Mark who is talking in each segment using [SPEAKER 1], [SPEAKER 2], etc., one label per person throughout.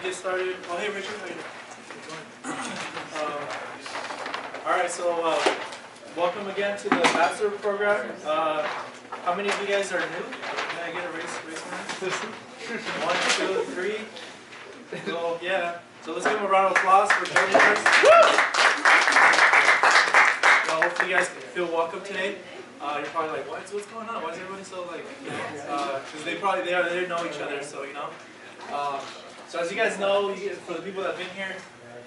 [SPEAKER 1] get started. Oh, hey, Richard, how you doing? All right, so welcome again to the Master Program. How many of you guys are new? Can I get a raise hand? 1, 2, 3. So yeah. So let's give them a round of applause for joining us. Well, hopefully you guys feel welcome today. You're probably like, what's going on? Why is everybody so like, because they know each other, so you know. So as you guys know, for the people that have been here,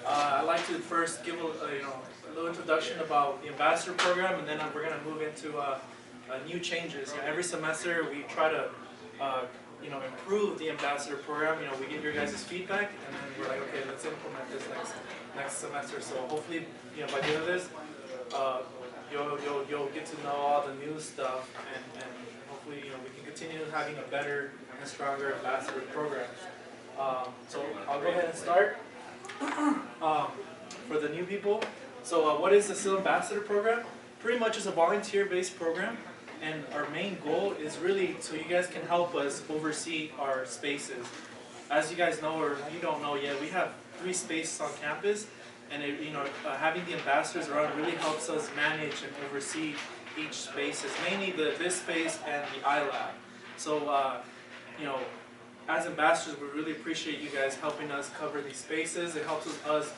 [SPEAKER 1] I'd like to first give a little introduction about the Ambassador Program, and then we're going to move into new changes. Every semester we try to improve the Ambassador Program. We get your guys' feedback, and then we're like, okay, let's implement this next semester. So hopefully, by the end of this, you'll get to know all the new stuff, and hopefully, we can continue having a better and stronger Ambassador Program. So I'll go ahead and start for the new people. So what is the SIIL Ambassador Program? Pretty much is a volunteer-based program, and our main goal is really so you guys can help us oversee our spaces. As you guys know, or you don't know yet, we have 3 spaces on campus, and having the ambassadors around really helps us manage and oversee each space. It's mainly this space and the iLab. So as ambassadors, we really appreciate you guys helping us cover these spaces. It helps us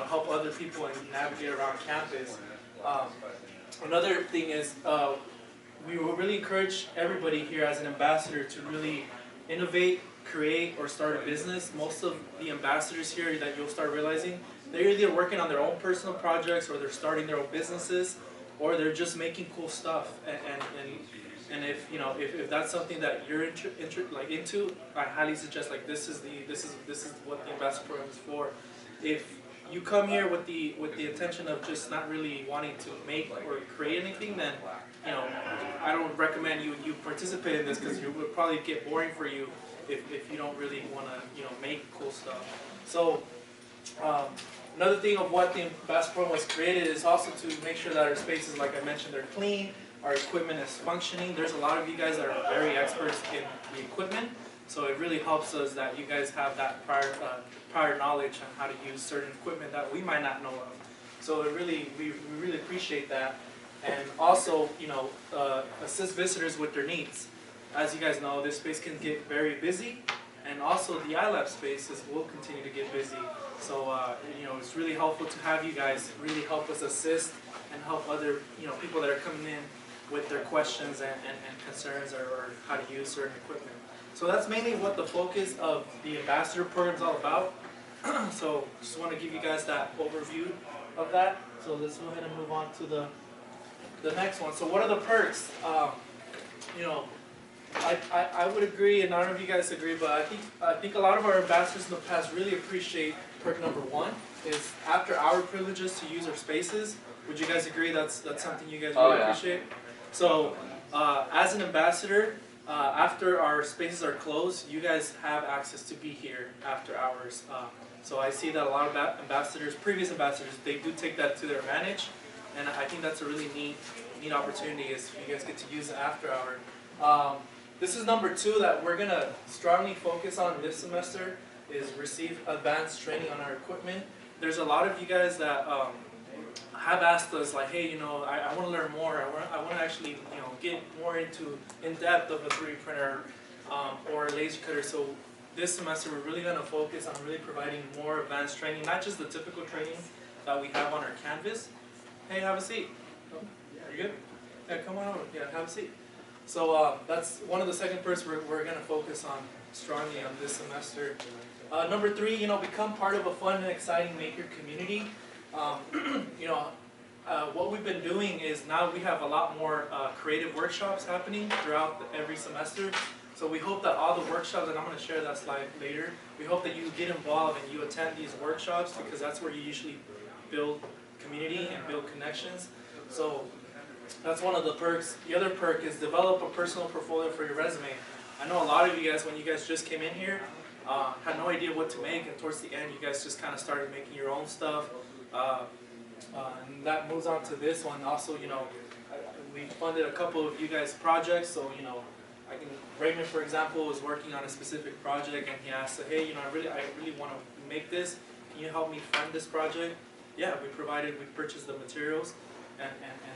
[SPEAKER 1] help other people and navigate around campus. Another thing is we will really encourage everybody here as an ambassador to really innovate, create, or start a business. Most of the ambassadors here that you'll start realizing, they're either working on their own personal projects, or they're starting their own businesses, or they're just making cool stuff. And if that's something that you're into, I highly suggest this is what the Ambassador Program is for. If you come here with the intention of just not really wanting to make or create anything, then I don't recommend you participate in this, because it would probably get boring for you if you don't really want to make cool stuff. So another thing of what the Ambassador Program was created is also to make sure that our spaces, like I mentioned, they're clean, our equipment is functioning. There's a lot of you guys that are very experts in the equipment, so it really helps us that you guys have that prior knowledge on how to use certain equipment that we might not know of. So we really appreciate that, and also assist visitors with their needs. As you guys know, this space can get very busy, and also the iLab spaces will continue to get busy. So it's really helpful to have you guys really help us assist and help other people that are coming in with their questions and concerns, or how to use certain equipment. So that's mainly what the focus of the Ambassador Program is all about. So just want to give you guys that overview of that. So let's go ahead and move on to the next one. So what are the perks? I would agree, and I don't know if you guys agree, but I think a lot of our ambassadors in the past really appreciate perk number 1 is after our privileges to use our spaces. Would you guys agree that's something you guys really appreciate? So as an ambassador, after our spaces are closed, you guys have access to be here after hours. So I see that a lot of ambassadors, previous ambassadors, they do take that to their advantage, and I think that's a really neat opportunity is you guys get to use it after hour. This is number 2 that we're gonna strongly focus on this semester, is receive advanced training on our equipment. There's a lot of you guys that have asked us like, hey, I want to learn more. I want to actually get more in depth of a 3D printer or a laser cutter. So this semester we're really going to focus on really providing more advanced training, not just the typical training that we have on our canvas. Hey, have a seat. You good? Yeah, come on over. Yeah, have a seat. So that's one of the second perks we're going to focus on strongly on this semester. Number 3, become part of a fun and exciting maker community. What we've been doing is now we have a lot more creative workshops happening throughout every semester. So we hope that all the workshops, and I'm going to share that slide later, we hope that you get involved and you attend these workshops, because that's where you usually build community and build connections. So that's one of the perks. The other perk is develop a personal portfolio for your resume. I know a lot of you guys, when you guys just came in here, had no idea what to make, and towards the end you guys just kind of started making your own stuff. And that moves on to this one. Also, we funded a couple of you guys' projects, so I Raymond, for example, was working on a specific project, and he asked, hey, I really want to make this. Can you help me fund this project? Yeah, we purchased the materials and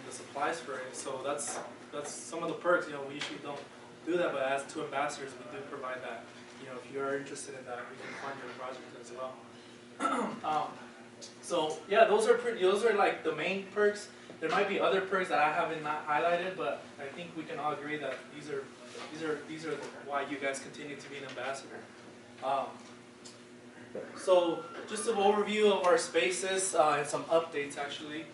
[SPEAKER 1] the supplies for it. So that's some of the perks. We usually don't do that, but as two ambassadors, we do provide that. If you are interested in that, we can fund your project as well. So yeah, those are like the main perks. There might be other perks that I haven't not highlighted, but I think we can all agree that these are why you guys continue to be an ambassador. So just an overview of our spaces and some updates actually,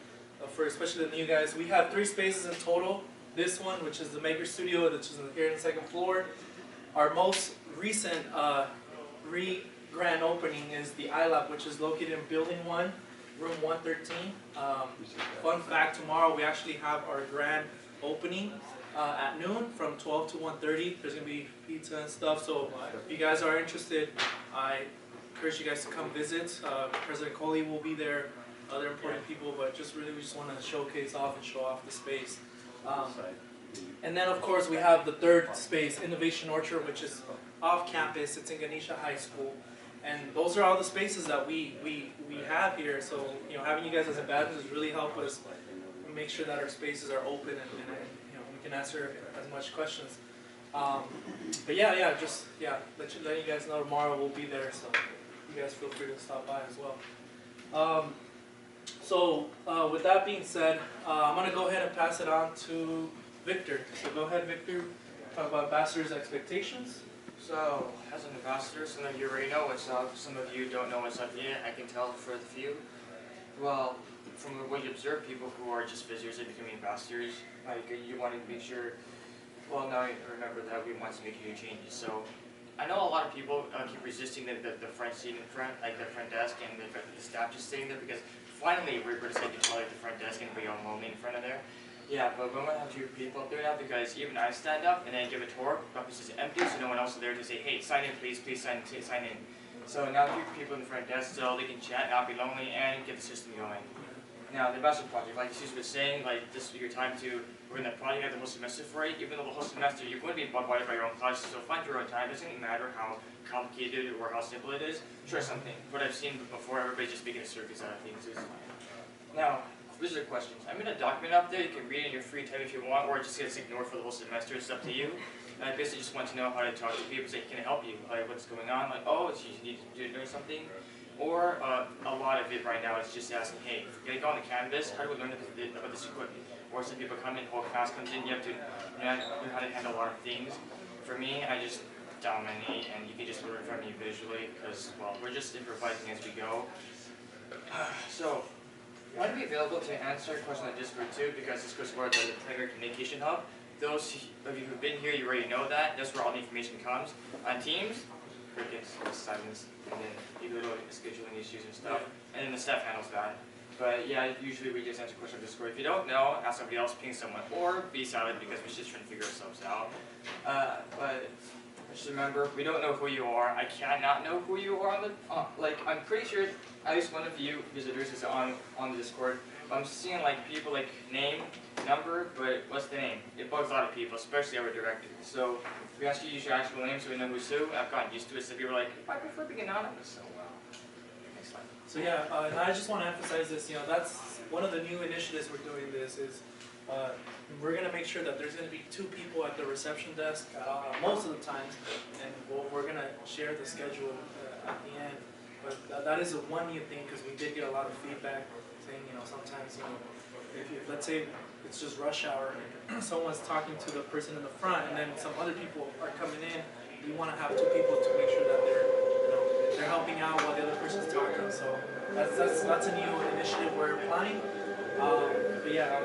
[SPEAKER 1] for especially the new guys. We have 3 spaces in total. This one, which is the Maker Studio, which is here on the 2nd floor. Our most recent grand opening is the iLab, which is located in Building 1, Room 113. Fun fact, tomorrow we actually have our grand opening at noon from 12 to 1:30. There's going to be pizza and stuff, so if you guys are interested, I encourage you guys to come visit. President Coley will be there, other important people, but we just want to showcase off and show off the space. And then of course we have the 3rd space, Innovation Orchard, which is off campus. It's in Ganesha High School. And those are all the spaces that we have here. So having you guys as ambassadors really help us make sure that our spaces are open and we can answer as much questions. But yeah, just let you guys know tomorrow we'll be there. So you guys feel free to stop by as well. So with that being said, I'm gonna go ahead and pass it on to Victor. So go ahead, Victor. Talk about ambassadors' expectations.
[SPEAKER 2] So, as an ambassador, some of you already know what's up, some of you don't know what's up yet. I can tell for the few. Well, from what you observe, people who are just visitors and becoming ambassadors, like you want to make sure, well, now you remember that we want to make huge changes. So, I know a lot of people keep resisting the front seat in front, like the front desk, and the staff just sitting there because finally we're deciding to tell like the front desk and be all lonely in front of there. Yeah, but we want to have 2 people up there now because even I stand up and then give a tour, the office is empty, so no one else is there to say, hey, sign in please, sign in. So now 2 people in the front desk so they can chat, not be lonely, and get the system going. Now, the ambassador project, like Susan was saying, like this will be your time to, we're in the project, you have the whole semester for it, even though the whole semester you're going to be bombarded by your own classes, so find your own time. It doesn't matter how complicated or how simple it is. Try something. What I've seen before, everybody's just making a circus out of things. Now, visitor questions. I'm going to document up there. You can read it in your free time if you want, or just gets ignored for the whole semester. It's up to you. And I basically just want to know how to talk to people, say, can I help you? Like, what's going on? Like, oh, you need to do something. Or a lot of it right now is just asking, hey, can I go on the canvas? How do we learn about this equipment? Or some people come in, whole class comes in, you have to learn how to handle a lot of things. For me, I just dominate, and you can just learn from me visually, because, well, we're just improvising as we go. So, I want to be available to answer questions on Discord too, because this goes toward the primary communication hub. Those of you who've been here, you already know that. That's where all the information comes. On Teams, crickets, silence, and then you little scheduling issues and stuff. And then the staff handles that. But yeah, usually we just answer questions on Discord. If you don't know, ask somebody else, ping someone, or be silent because we're just trying to figure ourselves out. But just remember, we don't know who you are. I cannot know who you are. Like, I'm pretty sure at least one of you visitors is on the Discord. I'm seeing like people like name, number, but what's the name? It bugs a lot of people, especially our director. So we ask you to use your actual name so we know who's who. I've gotten used to it, so people are like, I prefer being anonymous. So next slide.
[SPEAKER 1] So yeah, and I just want to emphasize this. That's one of the new initiatives we're doing. This is we're going to make sure that there's going to be 2 people at the reception desk most of the times, and we're going to share the schedule at the end. But that is a one new thing because we did get a lot of feedback saying, sometimes, if let's say it's just rush hour and someone's talking to the person in the front and then some other people are coming in, you want to have 2 people to make sure that they're helping out while the other person's talking. So that's a new initiative we're planning. But yeah.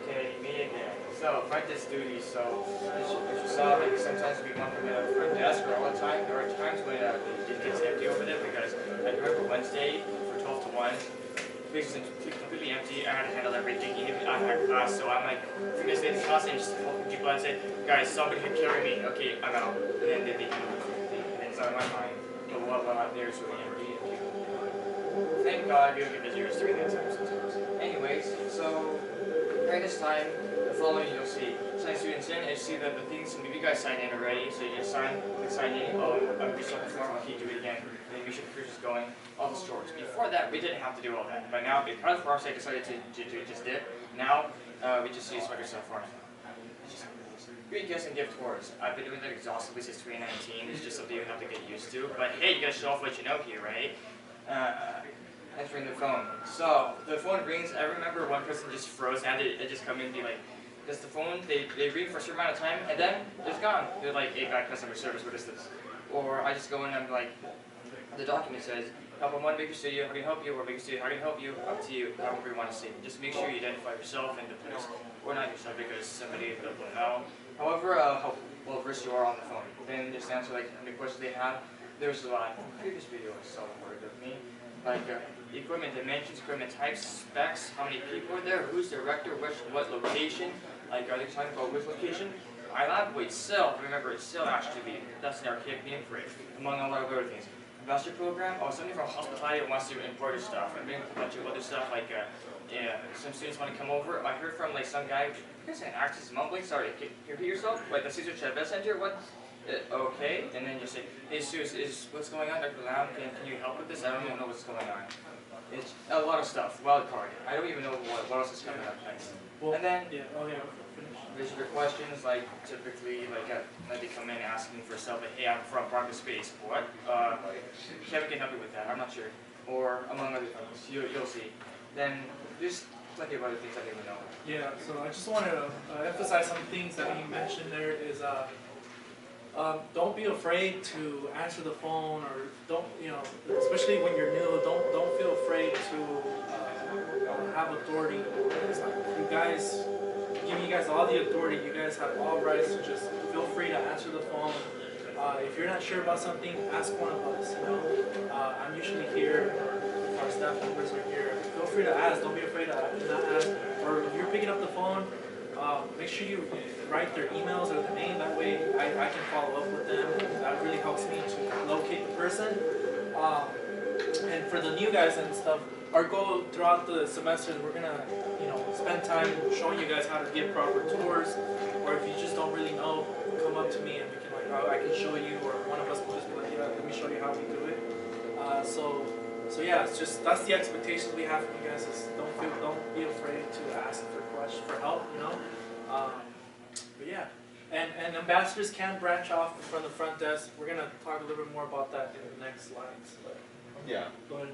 [SPEAKER 2] Okay, me again. So front desk duties. So as you saw, like sometimes we want to be at the front desk or all the time. There are times when it gets empty over there because I remember Wednesday for 12 to 1. The place was completely empty. I had to handle everything. Even I had class, so I'm like, for this day, the class, and just helping people and say, guys, somebody can carry me. Okay, I'm out. And then they handle everything. And it's on my mind. But while I'm there, it's really empty. Thank God we don't get visitors during that time sometimes. Anyways, so During this time, the following you'll see sign students in and see that the things, maybe you guys signed in already, so you just sign in, I'm just on the form, okay, do it again, and then make sure the computer's going, all the stories. Before that, we didn't have to do all that, but now, because Farsight decided to just dip, now we just use Microsoft Forms. Great gifts and gift tours. I've been doing that exhaustively since 2019. It's just something you have to get used to. But hey, you gotta show off what you know here, right? Answering the phone. So the phone rings. I remember one person just froze and it just come in and be like, because the phone they ring for a certain amount of time and then it's gone. They're like, hey, bad customer service. What is this? Or I just go in and I'm like, the document says, help on one Maker Studio, how can I help you? Or Maker Studio, how can I help you? Up to you, however you want to see. Just make sure you identify yourself and the place, or not yourself because somebody will know. However, how well versed you are on the phone. Then just answer like how many questions they have. There's a lot. Previous video was so hard of me. Like equipment dimensions, equipment types, specs, how many people are there, who's the director, what location. Like are they talking about which location? iLab, wait, SIIL. Remember, it's SIIL actually. That's an archaic name for it, among a lot of other things. Investor program. Oh, somebody from hospitality wants to import his stuff. I mean, a bunch of other stuff like yeah, some students want to come over. I heard from like some guy. You guys an access mumbling. Sorry, can you repeat yourself? Like the Cesar Chavez Center. What? Okay, and then you say, hey, Sue, is what's going on, Dr. Lam? Can you help with this? I don't even know what's going on. It's a lot of stuff. Wild card. I don't even know what else is coming up next.
[SPEAKER 1] Well,
[SPEAKER 2] and then
[SPEAKER 1] yeah, oh yeah, finish.
[SPEAKER 2] there's your questions, like typically, like they come in asking for stuff like, hey, I'm from Park Space. What? Kevin can help you with that. I'm not sure. Or among other things, you'll see. Then there's plenty of other things I didn't know.
[SPEAKER 1] Yeah, so I just wanted to emphasize some things that you mentioned there is don't be afraid to answer the phone, or don't, especially when you're new, don't feel afraid to have authority. It's like you guys, giving you guys all the authority, you guys have all rights to just feel free to answer the phone. If you're not sure about something, ask one of us. I'm usually here, or our staff members are here. Feel free to ask. Don't be afraid to not ask. Or if you're picking up the phone, make sure you write their emails or their name. That way I can follow up with them. That really helps me to locate the person. And for the new guys and stuff, our goal throughout the semester is we're gonna, spend time showing you guys how to give proper tours. Or if you just don't really know, come up to me and we can I can show you, or one of us will just be like, yeah, let me show you how we do it. So yeah, it's just that's the expectations we have from you guys. Is don't be afraid to ask for help. But yeah, and ambassadors can branch off from the front desk. We're gonna talk a little bit more about that in the next slides. But,
[SPEAKER 3] yeah.
[SPEAKER 1] Go ahead.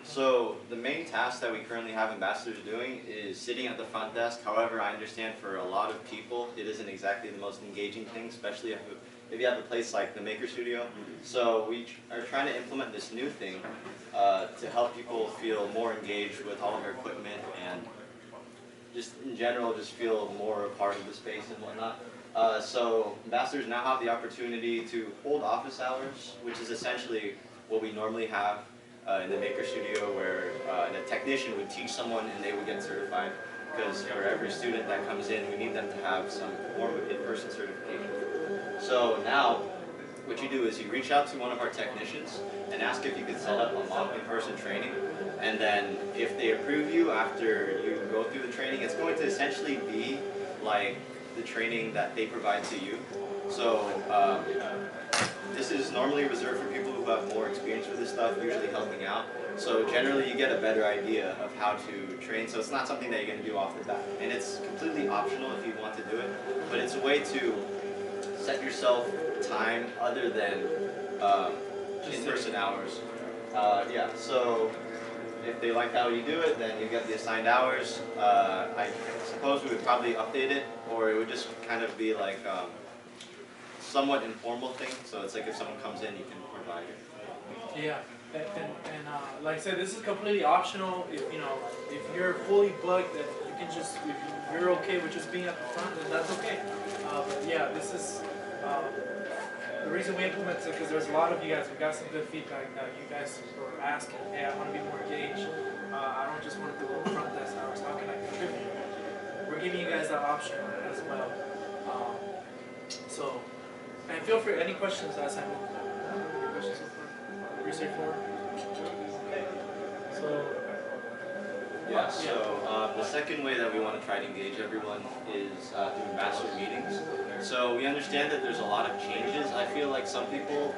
[SPEAKER 3] So the main task that we currently have ambassadors doing is sitting at the front desk. However, I understand for a lot of people, it isn't exactly the most engaging thing, especially if you have a place like the Maker Studio. So we are trying to implement this new thing to help people feel more engaged with all of their equipment and just in general just feel more a part of the space and whatnot. So ambassadors now have the opportunity to hold office hours, which is essentially what we normally have in the Maker Studio, where a technician would teach someone and they would get certified. Because for every student that comes in, we need them to have some form of in-person certification. So now, what you do is you reach out to one of our technicians and ask if you could set up a mock in-person training. And then if they approve you after you go through the training, it's going to essentially be like the training that they provide to you. So this is normally reserved for people who have more experience with this stuff, usually helping out. So generally you get a better idea of how to train, so it's not something that you're going to do off the bat. And it's completely optional if you want to do it, but it's a way to set yourself time other than in-person hours. Yeah, so if they like how you do it, then you get the assigned hours. I suppose we would probably update it, or it would just kind of be like somewhat informal thing. So it's like if someone comes in, you can provide it.
[SPEAKER 1] Yeah, and like I said, this is completely optional. If you're fully booked, then you can just, if you're okay with just being at the front, then that's okay. But yeah, this is the reason we implement it, because there's a lot of you guys. We got some good feedback. You guys were asking, hey, I want to be more engaged. I don't just want to do front desk hours. How can I contribute? We're giving you guys that option as well. And feel free, any questions last time? Any questions so far? Research for? Okay. So,
[SPEAKER 3] Yeah, so the second way that we want to try to engage everyone is through ambassador meetings. So we understand that there's a lot of changes. I feel like some people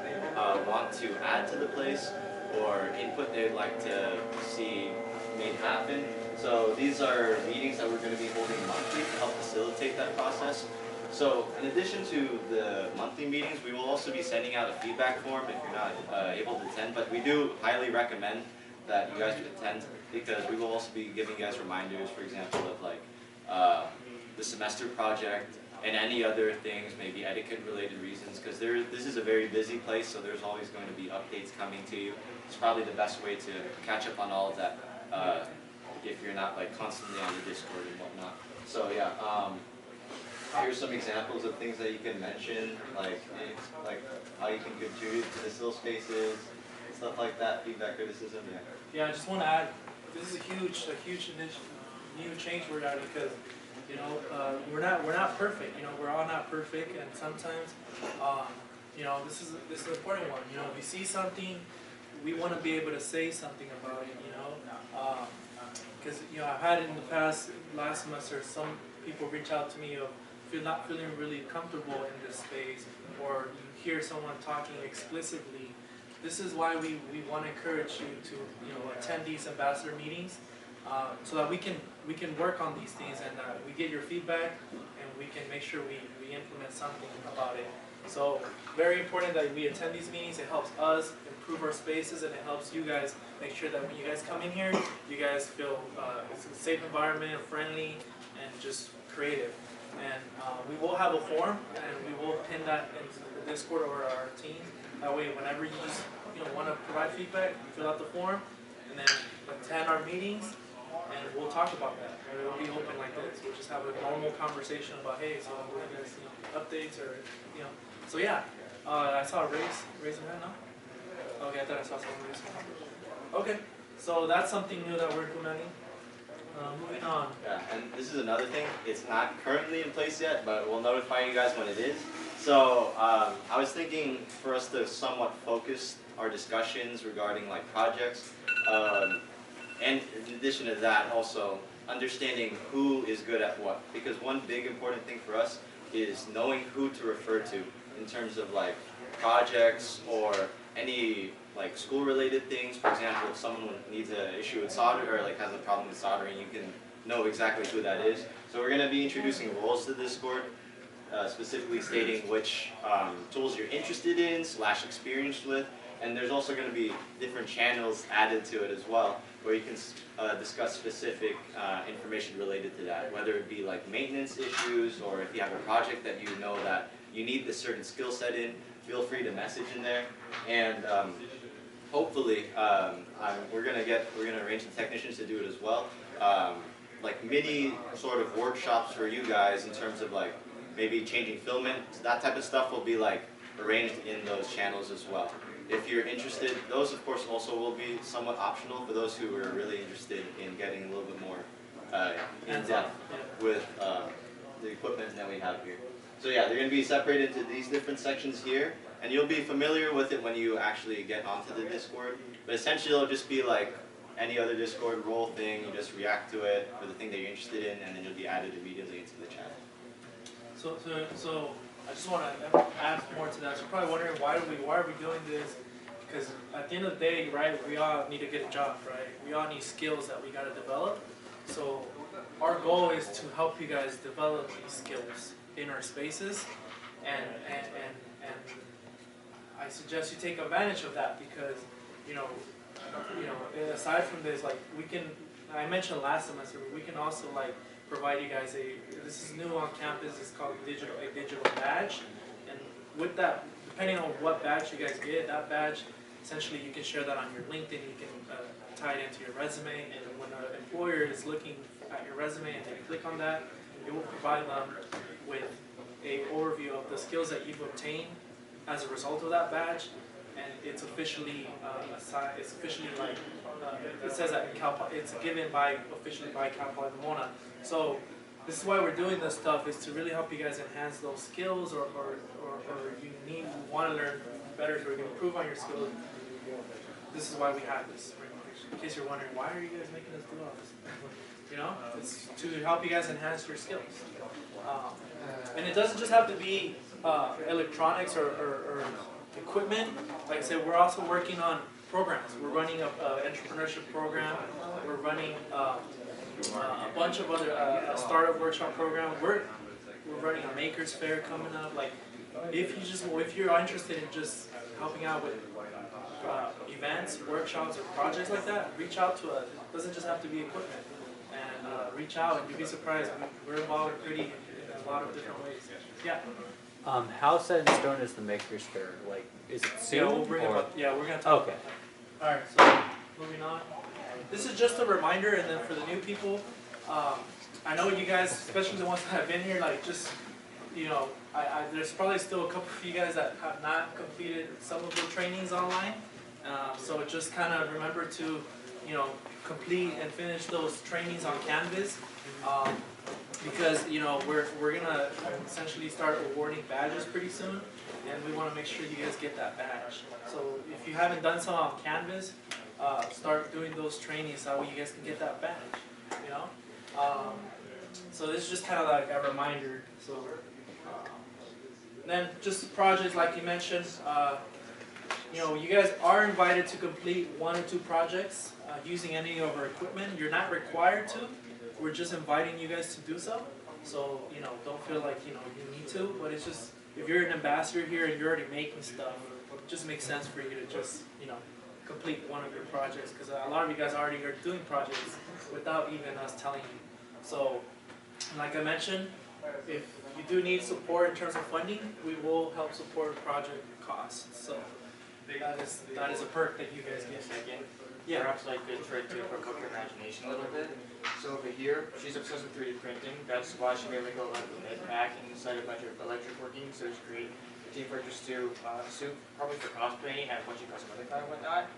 [SPEAKER 3] want to add to the place or input they'd like to see made happen. So these are meetings that we're going to be holding monthly to help facilitate that process. So in addition to the monthly meetings, we will also be sending out a feedback form if you're not able to attend, but we do highly recommend that you guys attend because we will also be giving you guys reminders, for example, of like the semester project and any other things, maybe etiquette related reasons, because this is a very busy place, so there's always going to be updates coming to you. It's probably the best way to catch up on all of that if you're not like constantly on the Discord and whatnot. So yeah, here's some examples of things that you can mention, like how you can contribute to the SIIL spaces, stuff like that, feedback, criticism, yeah.
[SPEAKER 1] Yeah, I just want to add, this is a huge initiative, new change we're at because, you know, we're not perfect. You know, we're all not perfect, and sometimes, you know, this is an important one. You know, if we see something, we want to be able to say something about it. You know, because you know, I've had in the past last semester some people reach out to me of not feeling really comfortable in this space, or you hear someone talking explicitly. This is why we want to encourage you to attend these ambassador meetings, so that we can work on these things and we get your feedback and we can make sure we implement something about it. So very important that we attend these meetings. It helps us improve our spaces and it helps you guys make sure that when you guys come in here, you guys feel it's a safe environment, friendly, and just creative. And we will have a form and we will pin that into the Discord or our team. That way, whenever you just want to provide feedback, you fill out the form, and then attend our meetings, and we'll talk about that. And it'll be open like this. We'll just have a normal conversation about, hey, so what are you guys updates or So yeah, I saw a raise a hand now. Okay, I thought I saw someone raise a hand. Okay, so that's something new that we're implementing. Moving on.
[SPEAKER 3] Yeah, and this is another thing. It's not currently in place yet, but we'll notify you guys when it is. So I was thinking for us to somewhat focus our discussions regarding like projects, and in addition to that, also understanding who is good at what. Because one big important thing for us is knowing who to refer to in terms of like projects or any like school-related things. For example, if someone needs an issue with solder or like has a problem with soldering, you can know exactly who that is. So we're going to be introducing roles to Discord, specifically stating which tools you're interested in / experienced with, and there's also going to be different channels added to it as well, where you can discuss specific information related to that, whether it be like maintenance issues or if you have a project that you know that you need this certain skill set in, feel free to message in there. And hopefully, we're gonna arrange the technicians to do it as well. Like mini sort of workshops for you guys in terms of like maybe changing filament, that type of stuff will be like arranged in those channels as well. If you're interested, those of course also will be somewhat optional for those who are really interested in getting a little bit more in depth with the equipment that we have here. So yeah, they're going to be separated into these different sections here, and you'll be familiar with it when you actually get onto the Discord. But essentially it'll just be like any other Discord role thing, you just react to it for the thing that you're interested in, and then you'll be added immediately into the chat.
[SPEAKER 1] So I just want to add more to that. So you're probably wondering why are we doing this? Because at the end of the day, right, we all need to get a job, right? We all need skills that we got to develop. So our goal is to help you guys develop these skills in our spaces, and I suggest you take advantage of that because aside from this, like I mentioned last semester, we can also like provide you guys this is new on campus, it's called a digital badge, and with that, depending on what badge you guys get, that badge, essentially you can share that on your LinkedIn, you can tie it into your resume, and when an employer is looking at your resume and they click on that, it will provide them with an overview of the skills that you've obtained as a result of that badge, and it's officially assigned. It's officially like it says that it's given officially by Cal Poly Pomona. So this is why we're doing this stuff, is to really help you guys enhance those skills, or you want to learn better to improve on your skills. This is why we have this. in case you're wondering, why are you guys making us do all this? You know, it's to help you guys enhance your skills. And it doesn't just have to be electronics or equipment. Like I said, we're also working on programs. We're running an entrepreneurship program. We're running a bunch of other startup workshop programs. We're running a makers fair coming up. Like, if you're interested in just helping out with events, workshops, or projects like that, reach out to us. It doesn't just have to be equipment. And reach out, and you'll be surprised. We're involved in a lot of different ways. Yeah.
[SPEAKER 4] How set in stone is the Maker's Fair? Like, is it soon?
[SPEAKER 1] Yeah, we'll bring
[SPEAKER 4] or?
[SPEAKER 1] it up. Yeah, we're gonna talk about that. All right. So moving on. This is just a reminder, and then for the new people, I know you guys, especially the ones that have been here, like just, you know, there's probably still a couple of you guys that have not completed some of the trainings online. So just kind of remember to, you know, complete and finish those trainings on Canvas. Because, you know, we're gonna essentially start awarding badges pretty soon, and we want to make sure you guys get that badge. So if you haven't done some on Canvas, start doing those trainings so you guys can get that badge. You know, so this is just kind of like a reminder. So then just projects like you mentioned. You know, you guys are invited to complete 1 or 2 projects using any of our equipment. You're not required to. We're just inviting you guys to do so. So, you know, don't feel like, you know, you need to, but it's just, if you're an ambassador here and you're already making stuff, it just makes sense for you to just, you know, complete one of your projects, because a lot of you guys already are doing projects without even us telling you. So, like I mentioned, if you do need support in terms of funding, we will help support project costs. So, that is a perk that you guys get.
[SPEAKER 2] Yeah. Perhaps like good try to provoke your imagination a little bit. So over here, she's obsessed with 3D printing. That's why she made like a pack inside a bunch of electric working, so to create a team purchase to suit, probably for cosplaying and what she cosmetic and whatnot.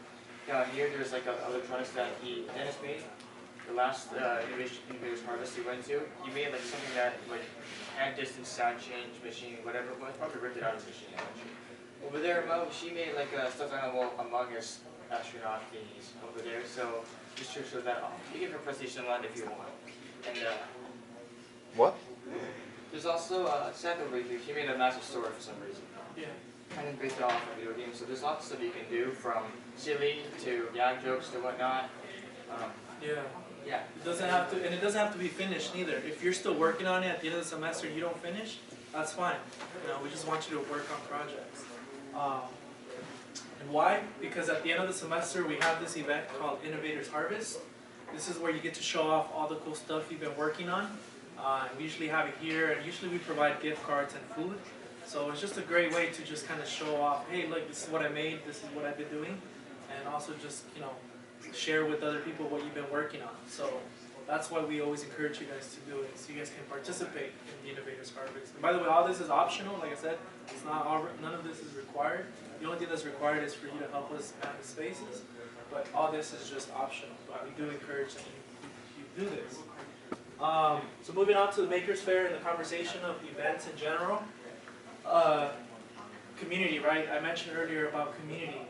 [SPEAKER 2] Down here, there's like electronics that Dennis made. The last Innovators Harvest he went to, he made like something that like hand distance sound change machine, whatever it was, probably ripped it out of the machine. Over there, Mo, she made like a stuffed animal Among Us astronaut thingies over there, so just to show that off. You can press PlayStation Land if you want. And
[SPEAKER 4] What?
[SPEAKER 2] there's also Seth over here. He made a massive story for some reason.
[SPEAKER 1] Yeah.
[SPEAKER 2] Kind of based off a video game, so there's lots of stuff you can do, from silly to gag jokes to whatnot.
[SPEAKER 1] Yeah.
[SPEAKER 2] Yeah.
[SPEAKER 1] It doesn't have to, and it doesn't have to be finished neither. If you're still working on it at the end of the semester and you don't finish, that's fine. You know, we just want you to work on projects. And why? Because at the end of the semester we have this event called Innovators Harvest. This is where you get to show off all the cool stuff you've been working on. We usually have it here, and usually we provide gift cards and food. So it's just a great way to just kind of show off, hey, look, this is what I made, this is what I've been doing, and also just, you know, share with other people what you've been working on. So that's why we always encourage you guys to do it, so you guys can participate in the Innovators Harvest. And by the way, all this is optional. Like I said, it's not all, none of this is required. The only thing that's required is for you to help us manage spaces, but all this is just optional. But we do encourage that you do this. So moving on to the Makers Fair and the conversation of events in general. Community, right? I mentioned earlier about community.